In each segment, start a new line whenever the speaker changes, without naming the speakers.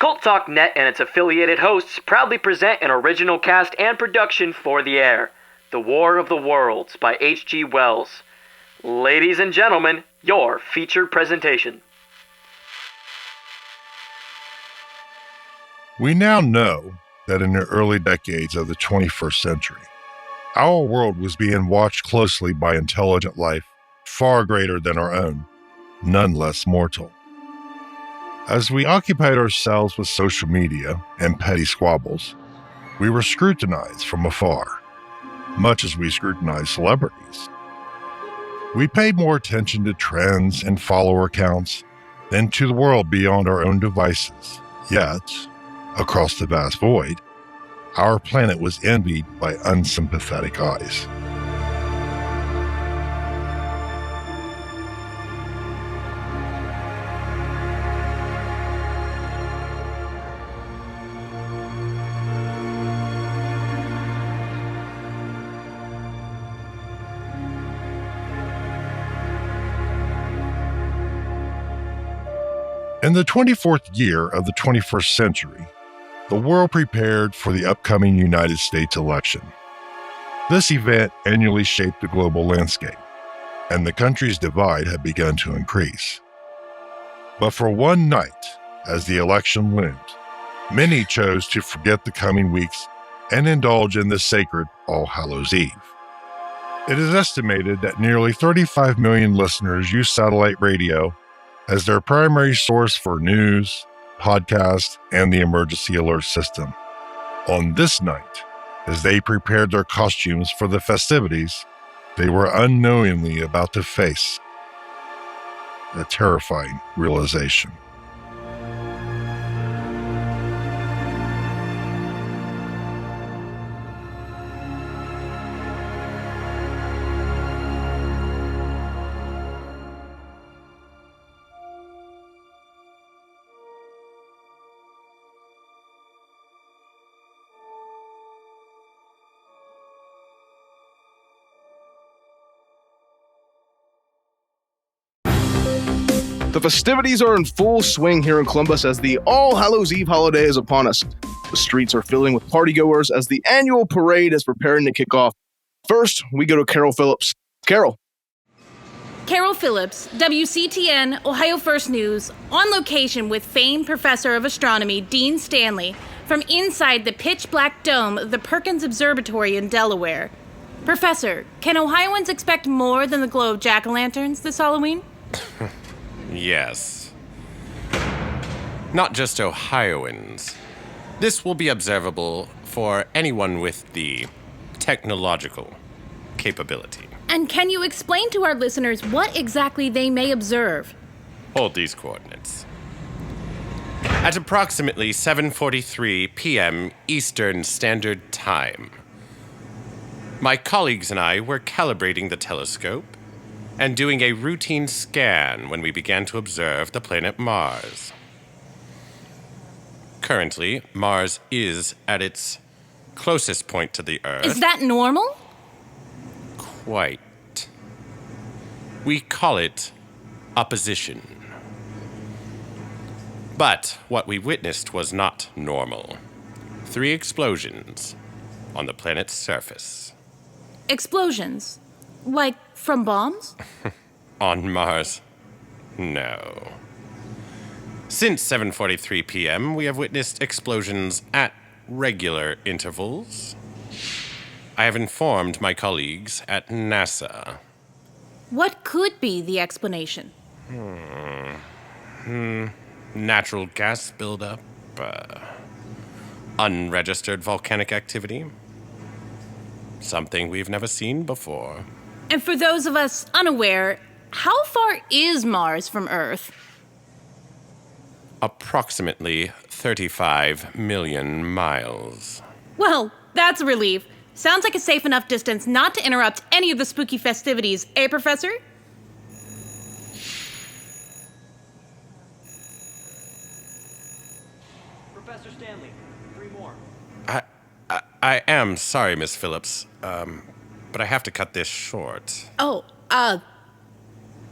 Cult Talk Net and its affiliated hosts proudly present an original cast and production for the air, The War of the Worlds by H.G. Wells. Ladies and gentlemen, your featured presentation.
We now know that in the early decades of the 21st century, our world was being watched closely by intelligent life far greater than our own, none less mortal. As we occupied ourselves with social media and petty squabbles, we were scrutinized from afar, much as we scrutinize celebrities. We paid more attention to trends and follower counts than to the world beyond our own devices. Yet, across the vast void, our planet was envied by unsympathetic eyes. In the 24th year of the 21st century, the world prepared for the upcoming United States election. This event annually shaped the global landscape, and the country's divide had begun to increase. But for one night, as the election loomed, many chose to forget the coming weeks and indulge in the sacred All Hallows Eve. It is estimated that nearly 35 million listeners use satellite radio as their primary source for news, podcasts, and the emergency alert system. On this night, as they prepared their costumes for the festivities, they were unknowingly about to face a terrifying realization.
The festivities are in full swing here in Columbus as the All Hallows Eve holiday is upon us. The streets are filling with partygoers as the annual parade is preparing to kick off. First, we go to Carol Phillips. Carol.
Carol Phillips, WCTN, Ohio First News, on location with famed professor of astronomy Dean Stanley from inside the pitch-black dome of the Perkins Observatory in Delaware. Professor, can Ohioans expect more than the glow of jack-o'-lanterns this Halloween?
Yes. Not just Ohioans. This will be observable for anyone with the technological capability.
And can you explain to our listeners what exactly they may observe?
Hold these coordinates. At approximately 7:43 p.m. Eastern Standard Time, my colleagues and I were calibrating the telescope and doing a routine scan when we began to observe the planet Mars. Currently, Mars is at its closest point to the Earth.
Is that normal?
Quite. We call it opposition. But what we witnessed was not normal. 3 explosions on the planet's surface.
Explosions? Like from bombs?
On Mars? No. Since 7:43 p.m., we have witnessed explosions at regular intervals. I have informed my colleagues at NASA.
What could be the explanation?
Natural gas buildup, unregistered volcanic activity. Something we've never seen before.
And for those of us unaware, how far is Mars from Earth?
Approximately 35 million miles.
Well, that's a relief. Sounds like a safe enough distance not to interrupt any of the spooky festivities, eh, Professor?
Professor Stanley, 3 more.
I am sorry, Miss Phillips, but I have to cut this short.
Oh,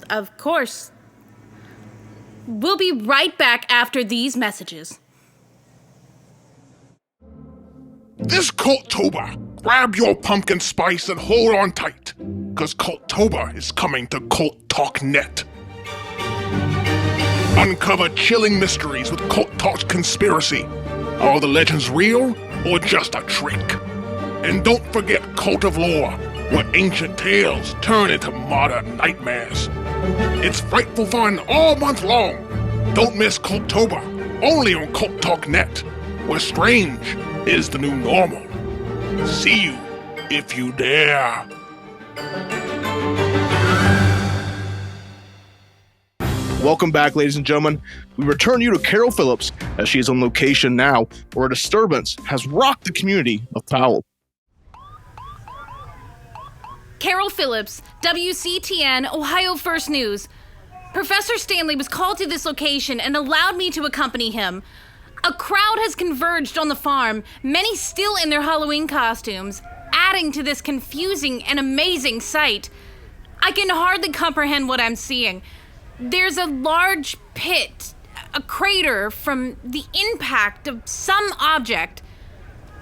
of course. We'll be right back after these messages.
This Cultober, grab your pumpkin spice and hold on tight, because Cultober is coming to Cult Talk Net. Uncover chilling mysteries with Cult Talk's conspiracy. Are the legends real or just a trick? And don't forget Cult of Lore, where ancient tales turn into modern nightmares. It's frightful fun all month long. Don't miss Cultober, only on Cult Talk Net, where strange is the new normal. See you if you dare.
Welcome back, ladies and gentlemen. We return you to Carol Phillips as she is on location now, where a disturbance has rocked the community of Powell.
Carol Phillips, WCTN, Ohio First News. Professor Stanley was called to this location and allowed me to accompany him. A crowd has converged on the farm, many still in their Halloween costumes, adding to this confusing and amazing sight. I can hardly comprehend what I'm seeing. There's a large pit, a crater from the impact of some object.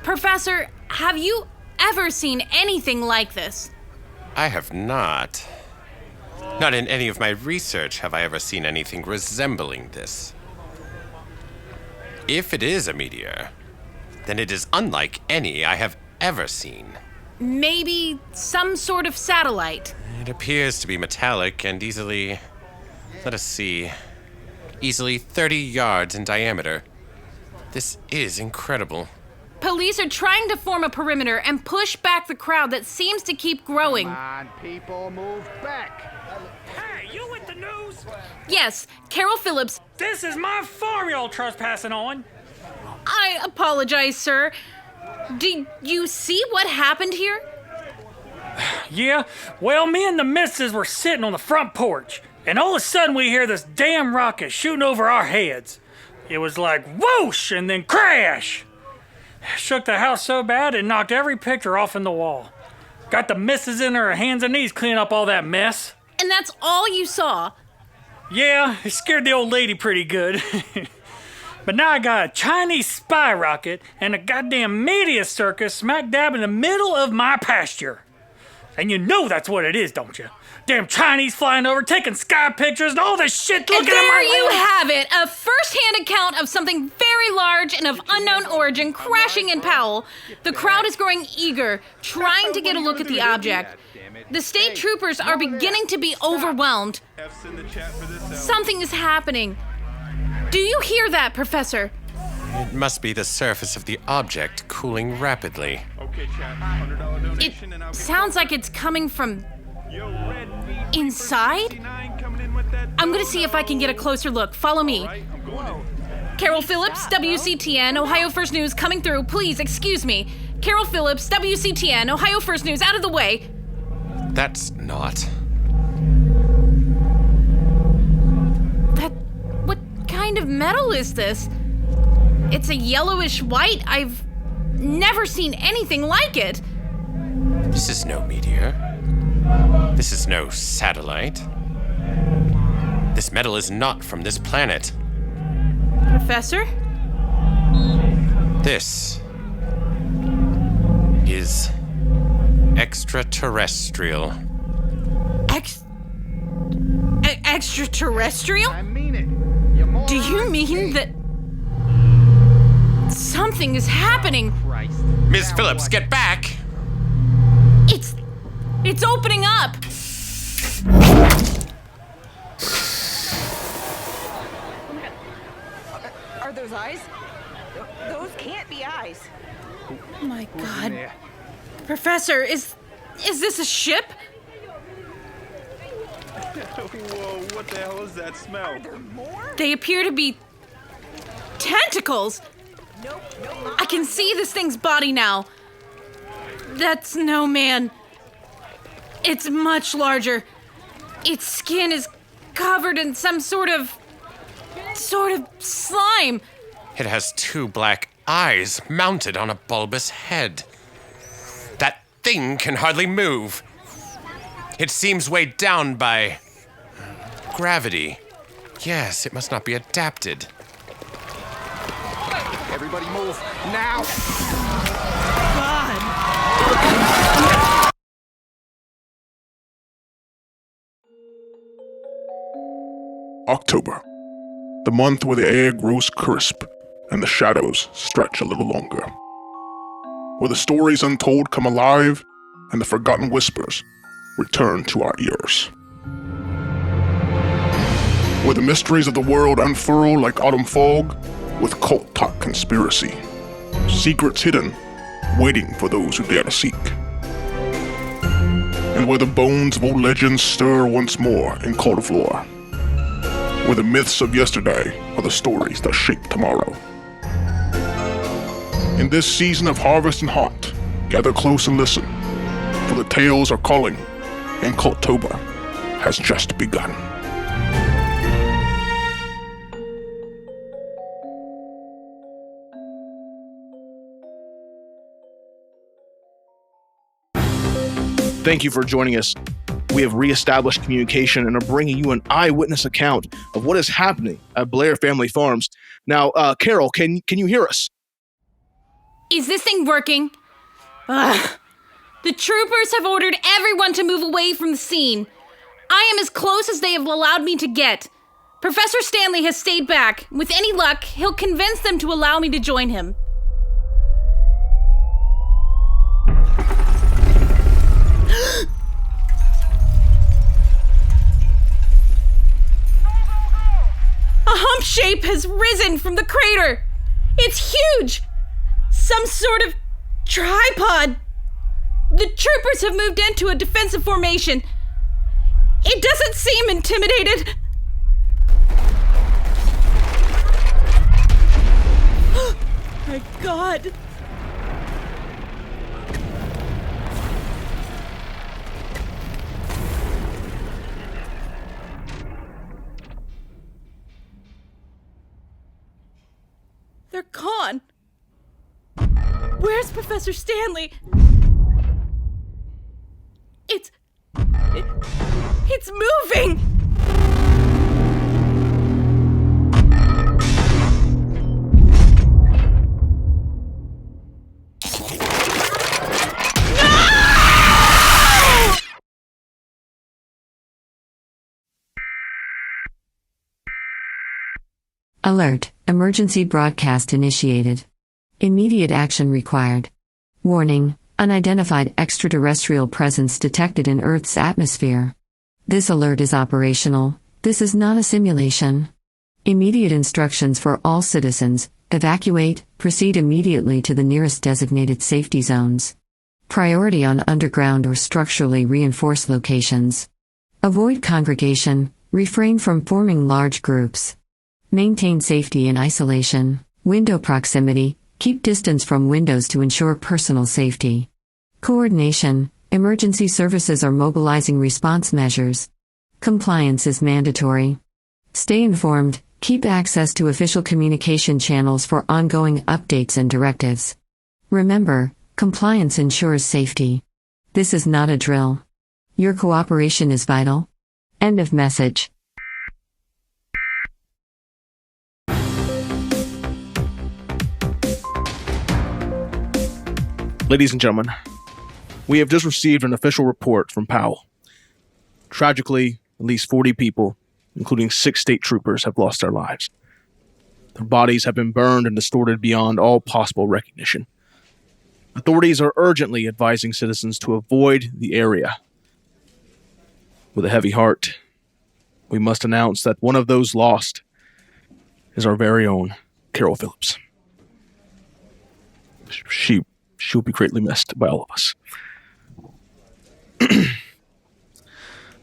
Professor, have you ever seen anything like this?
I have not. Not in any of my research have I ever seen anything resembling this. If it is a meteor, then it is unlike any I have ever seen.
Maybe some sort of satellite.
It appears to be metallic and easily 30 yards in diameter. This is incredible.
Police are trying to form a perimeter and push back the crowd that seems to keep growing.
Come on, people, move back.
Hey, you with the news?
Yes, Carol Phillips.
This is my farm y'all trespassing on.
I apologize, sir. Did you see what happened here?
Yeah, well, me and the missus were sitting on the front porch, and all of a sudden we hear this damn rocket shooting over our heads. It was like whoosh and then crash. Shook the house so bad it knocked every picture off in the wall. Got the missus in her hands and knees cleaning up all that mess.
And that's all you saw?
Yeah, it scared the old lady pretty good. But now I got a Chinese spy rocket and a goddamn media circus smack dab in the middle of my pasture. And you know that's what it is, don't you? Damn Chinese flying over, taking sky pictures and all this shit looking
And
at my
there you
land.
have it, a first-hand account of something very large and of unknown origin crashing in Powell. The crowd is growing eager, trying to get a look at the object. The state troopers are beginning to be overwhelmed. Something is happening. Do you hear that, Professor?
It must be the surface of the object cooling rapidly.
It sounds like it's coming from inside? I'm gonna see if I can get a closer look. Follow me. Carol Phillips, WCTN, Ohio First News, coming through. Please, excuse me. Carol Phillips, WCTN, Ohio First News, out of the way.
That's not.
What kind of metal is this? It's a yellowish white. I've never seen anything like it.
This is no meteor. This is no satellite. This metal is not from this planet.
Professor?
This is extraterrestrial.
Extraterrestrial?
I mean it. You moron.
Do you mean that something is happening?
Christ.
Miss Phillips, get back!
It's opening up!
Are those eyes? Those can't be eyes.
Oh my God. Professor, is this a ship?
Whoa, what the hell is that smell?
Are there more?
They appear to be tentacles.
Nope.
I can see this thing's body now. That's no man. It's much larger. Its skin is covered in some sort of slime.
It has two black eyes mounted on a bulbous head. That thing can hardly move. It seems weighed down by gravity. Yes, it must not be adapted.
Everybody move now.
God.
October, the month where the air grows crisp and the shadows stretch a little longer. Where the stories untold come alive and the forgotten whispers return to our ears. Where the mysteries of the world unfurl like autumn fog with cult-talk conspiracy. Secrets hidden, waiting for those who dare to seek. And where the bones of old legends stir once more in cult of lore. Where the myths of yesterday are the stories that shape tomorrow. In this season of harvest and haunt, gather close and listen, for the tales are calling, and Cultober has just begun.
Thank you for joining us. We have reestablished communication and are bringing you an eyewitness account of what is happening at Blair Family Farms. Now, Carol, can you hear us?
Is this thing working? Ugh. The troopers have ordered everyone to move away from the scene. I am as close as they have allowed me to get. Professor Stanley has stayed back. With any luck, he'll convince them to allow me to join him. A hump shape has risen from the crater. It's huge. Some sort of tripod. The troopers have moved into a defensive formation. It doesn't seem intimidated. My God. They're gone. Where's Professor Stanley? It's moving! No!
Alert, emergency broadcast initiated. Immediate action required. Warning, unidentified extraterrestrial presence detected in Earth's atmosphere. This alert is operational. This is not a simulation. Immediate instructions for all citizens: evacuate, proceed immediately to the nearest designated safety zones. Priority on underground or structurally reinforced locations. Avoid congregation, refrain from forming large groups. Maintain safety in isolation. Window proximity, keep distance from windows to ensure personal safety. Coordination, emergency services are mobilizing response measures. Compliance is mandatory. Stay informed, keep access to official communication channels for ongoing updates and directives. Remember, compliance ensures safety. This is not a drill. Your cooperation is vital. End of message.
Ladies and gentlemen, we have just received an official report from Powell. Tragically, at least 40 people, including 6 state troopers, have lost their lives. Their bodies have been burned and distorted beyond all possible recognition. Authorities are urgently advising citizens to avoid the area. With a heavy heart, we must announce that one of those lost is our very own Carol Phillips. She will be greatly missed by all of us.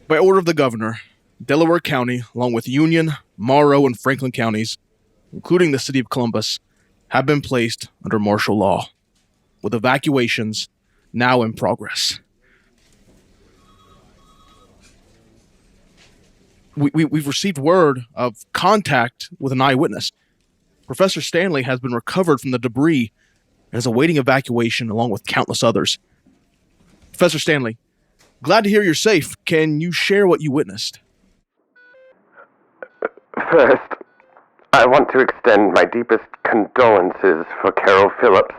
By order of the governor, Delaware County, along with Union, Morrow, and Franklin counties, including the city of Columbus, have been placed under martial law, with evacuations now in progress. We've received word of contact with an eyewitness. Professor Stanley has been recovered from the debris and is awaiting evacuation along with countless others. Professor Stanley, glad to hear you're safe. Can you share what you witnessed?
First,
I want to extend my deepest condolences for Carol Phillips.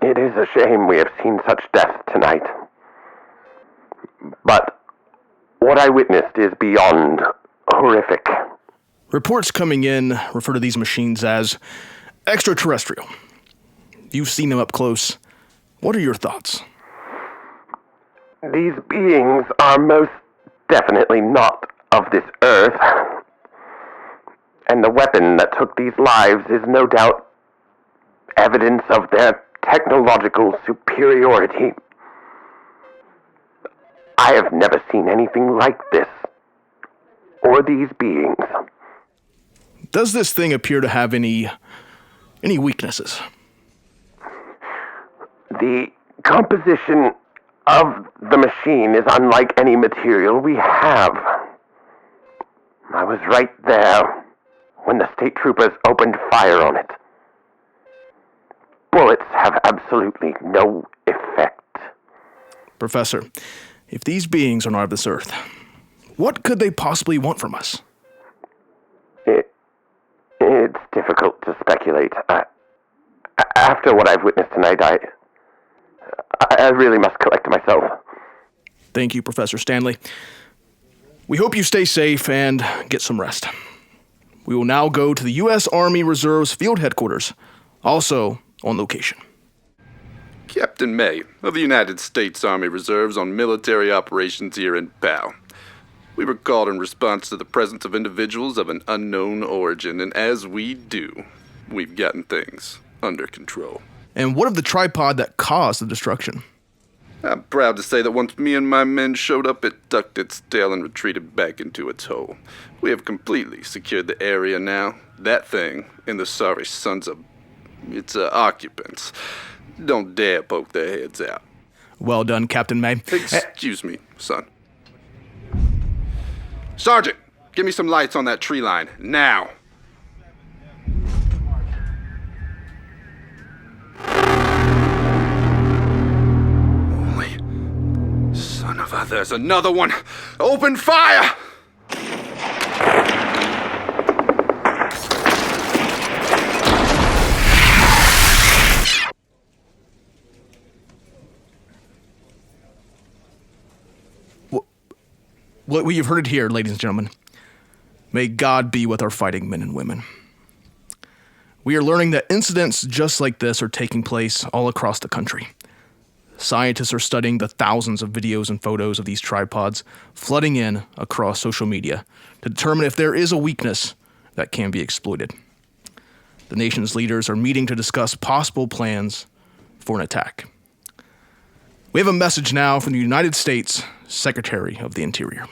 It is a shame we have seen such death tonight. But what I witnessed is beyond horrific.
Reports coming in refer to these machines as extraterrestrial. You've seen them up close. What are your thoughts?
These beings are most definitely not of this earth. And the weapon that took these lives is no doubt evidence of their technological superiority. I have never seen anything like this, or these beings.
Does this thing appear to have any weaknesses?
The composition of the machine is unlike any material we have. I was right there when the state troopers opened fire on it. Bullets have absolutely no effect.
Professor, if these beings are not of this earth, what could they possibly want from us?
It's difficult to speculate. After what I've witnessed tonight, I really must collect myself.
Thank you, Professor Stanley. We hope you stay safe and get some rest. We will now go to the U.S. Army Reserve's field headquarters, also on location.
Captain May of the United States Army Reserves on military operations here in POW. We were called in response to the presence of individuals of an unknown origin, and as we do, we've gotten things under control.
And what of the tripod that caused the destruction?
I'm proud to say that once me and my men showed up, it ducked its tail and retreated back into its hole. We have completely secured the area now. That thing and the sorry sons of its occupants don't dare poke their heads out.
Well done, Captain May.
Excuse me, son. Sergeant, give me some lights on that tree line, now. Holy son of a... There's another one! Open fire!
Well, you've heard it here, ladies and gentlemen. May God be with our fighting men and women. We are learning that incidents just like this are taking place all across the country. Scientists are studying the thousands of videos and photos of these tripods flooding in across social media to determine if there is a weakness that can be exploited. The nation's leaders are meeting to discuss possible plans for an attack. We have a message now from the United States Secretary of the Interior.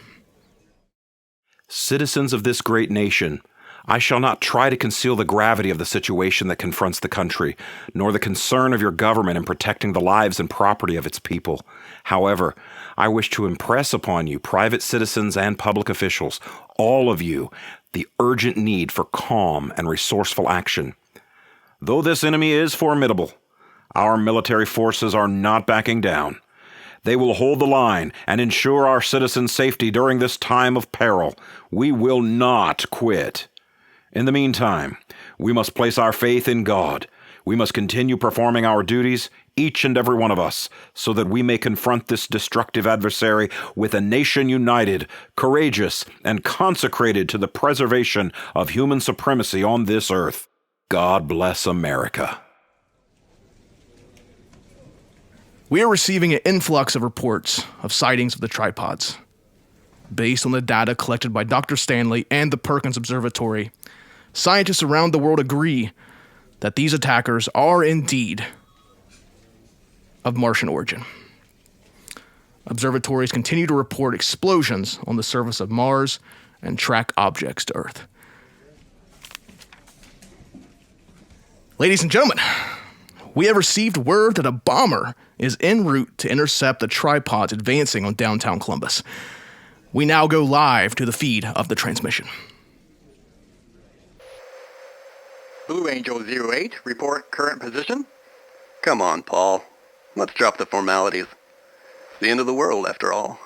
Citizens of this great nation, I shall not try to conceal the gravity of the situation that confronts the country, nor the concern of your government in protecting the lives and property of its people. However, I wish to impress upon you, private citizens and public officials, all of you, the urgent need for calm and resourceful action. Though this enemy is formidable, our military forces are not backing down. They will hold the line and ensure our citizens' safety during this time of peril. We will not quit. In the meantime, we must place our faith in God. We must continue performing our duties, each and every one of us, so that we may confront this destructive adversary with a nation united, courageous, and consecrated to the preservation of human supremacy on this earth. God bless America.
We are receiving an influx of reports of sightings of the tripods. Based on the data collected by Dr. Stanley and the Perkins Observatory, scientists around the world agree that these attackers are indeed of Martian origin. Observatories continue to report explosions on the surface of Mars and track objects to Earth. Ladies and gentlemen, we have received word that a bomber is en route to intercept the tripods advancing on downtown Columbus. We now go live to the feed of the transmission.
Blue Angel 08, report current position. Come on, Paul. Let's drop the formalities. It's the end of the world, after all.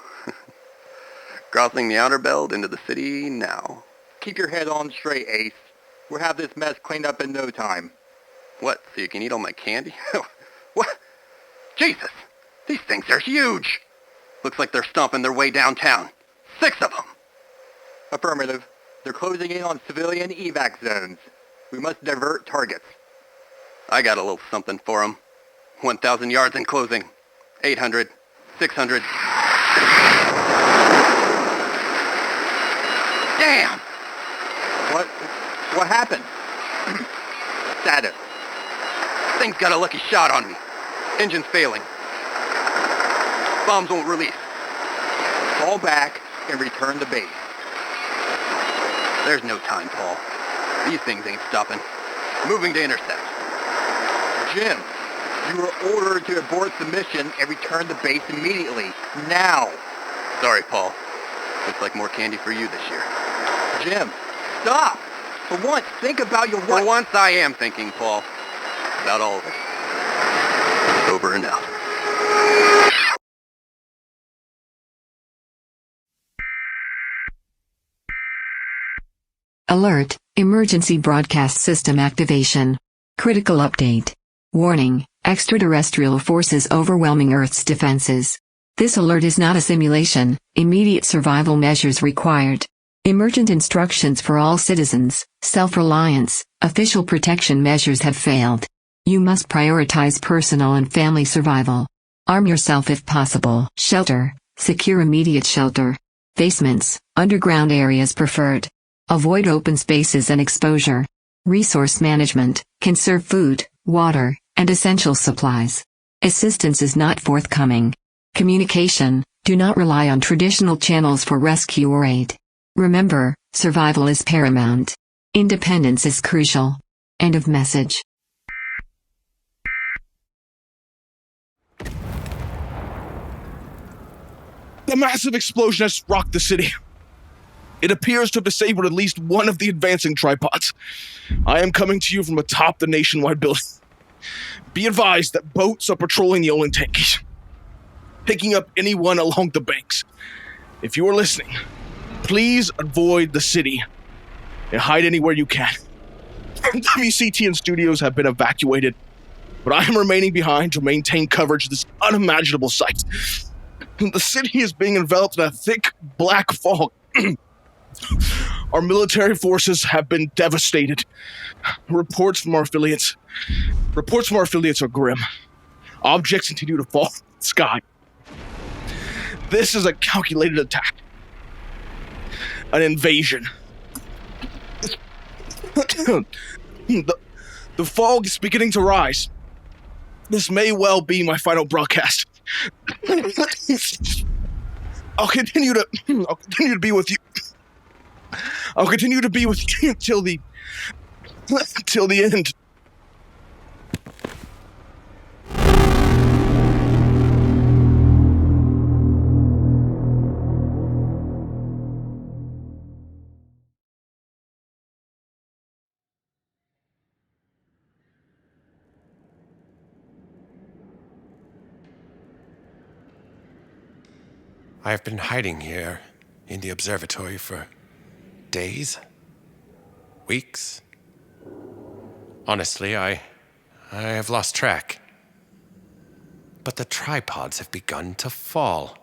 Crossing the outer belt into the city now. Keep your head on straight, Ace. We'll have this mess cleaned up in no time.
What, so you can eat all my candy? What? Jesus! These things are huge! Looks like they're stomping their way downtown. 6 of them!
Affirmative. They're closing in on civilian evac zones. We must divert targets.
I got a little something for them. 1,000 yards in closing. 800. 600. Damn!
What happened?
Status. Thing's got a lucky shot on me. Engine's failing. Bombs won't release.
Fall back and return to base.
There's no time, Paul. These things ain't stopping. Moving to intercept.
Jim, you were ordered to abort the mission and return to base immediately. Now.
Sorry, Paul. Looks like more candy for you this year.
Jim, stop! For once, think about your wife.
For once, I am thinking, Paul. About all of it. Over and out.
Alert, emergency broadcast system activation. Critical update. Warning, extraterrestrial forces overwhelming Earth's defenses. This alert is not a simulation, immediate survival measures required. Emergent instructions for all citizens, self-reliance, official protection measures have failed. You must prioritize personal and family survival. Arm yourself if possible. Shelter, secure immediate shelter. Basements, underground areas preferred. Avoid open spaces and exposure. Resource management, conserve food, water, and essential supplies. Assistance is not forthcoming. Communication, do not rely on traditional channels for rescue or aid. Remember, survival is paramount. Independence is crucial. End of message.
The massive explosion has rocked the city. It appears to have disabled at least one of the advancing tripods. I am coming to you from atop the nationwide building. Be advised that boats are patrolling the oiling tanks, picking up anyone along the banks. If you are listening, please avoid the city and hide anywhere you can. WCTN studios have been evacuated, but I am remaining behind to maintain coverage of this unimaginable sight. The city is being enveloped in a thick black fog. Our military forces have been devastated. Reports from our affiliates are grim. Objects continue to fall from the sky. This is a calculated attack. An invasion. The fog is beginning to rise. This may well be my final broadcast. I'll continue to be with you. I'll continue to be with you till the end.
I've been hiding here in the observatory for days, weeks. Honestly, I have lost track. But the tripods have begun to fall.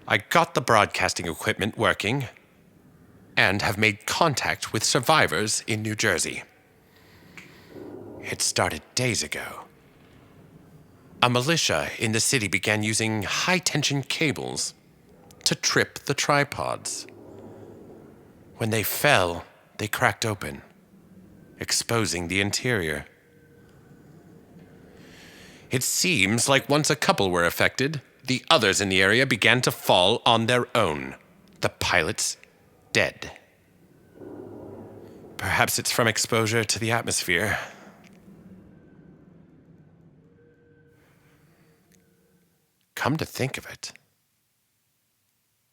I got the broadcasting equipment working and have made contact with survivors in New Jersey. It started days ago. A militia in the city began using high-tension cables to trip the tripods. When they fell, they cracked open, exposing the interior. It seems like once a couple were affected, the others in the area began to fall on their own. The pilots dead. Perhaps it's from exposure to the atmosphere. Come to think of it,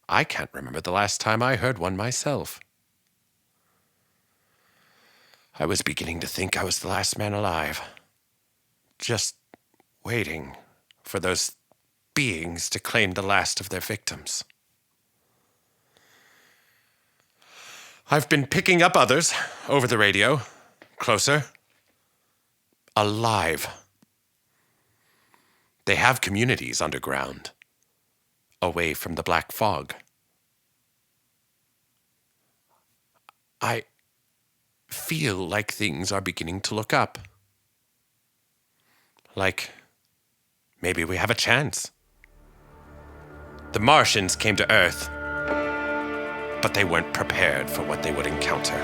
I can't remember the last time I heard one myself. I was beginning to think I was the last man alive, just waiting for those beings to claim the last of their victims. I've been picking up others over the radio. Closer. Alive. They have communities underground, away from the black fog. I feel like things are beginning to look up. Like maybe we have a chance. The Martians came to Earth, but they weren't prepared for what they would encounter.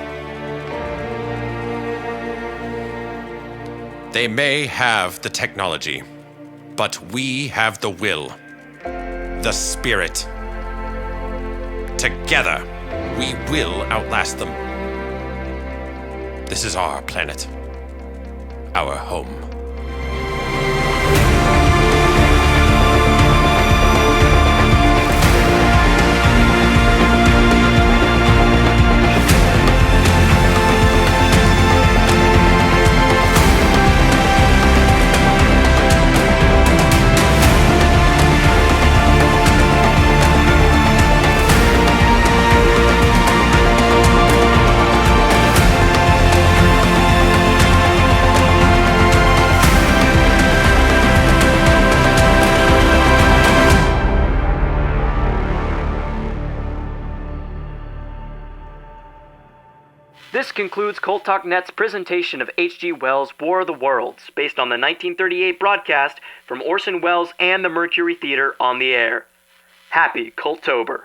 They may have the technology, but we have the will, the spirit. Together, we will outlast them. This is our planet, our home.
This concludes Cult Talk Net's presentation of H.G. Wells' War of the Worlds, based on the 1938 broadcast from Orson Welles and the Mercury Theater on the air. Happy Cultober!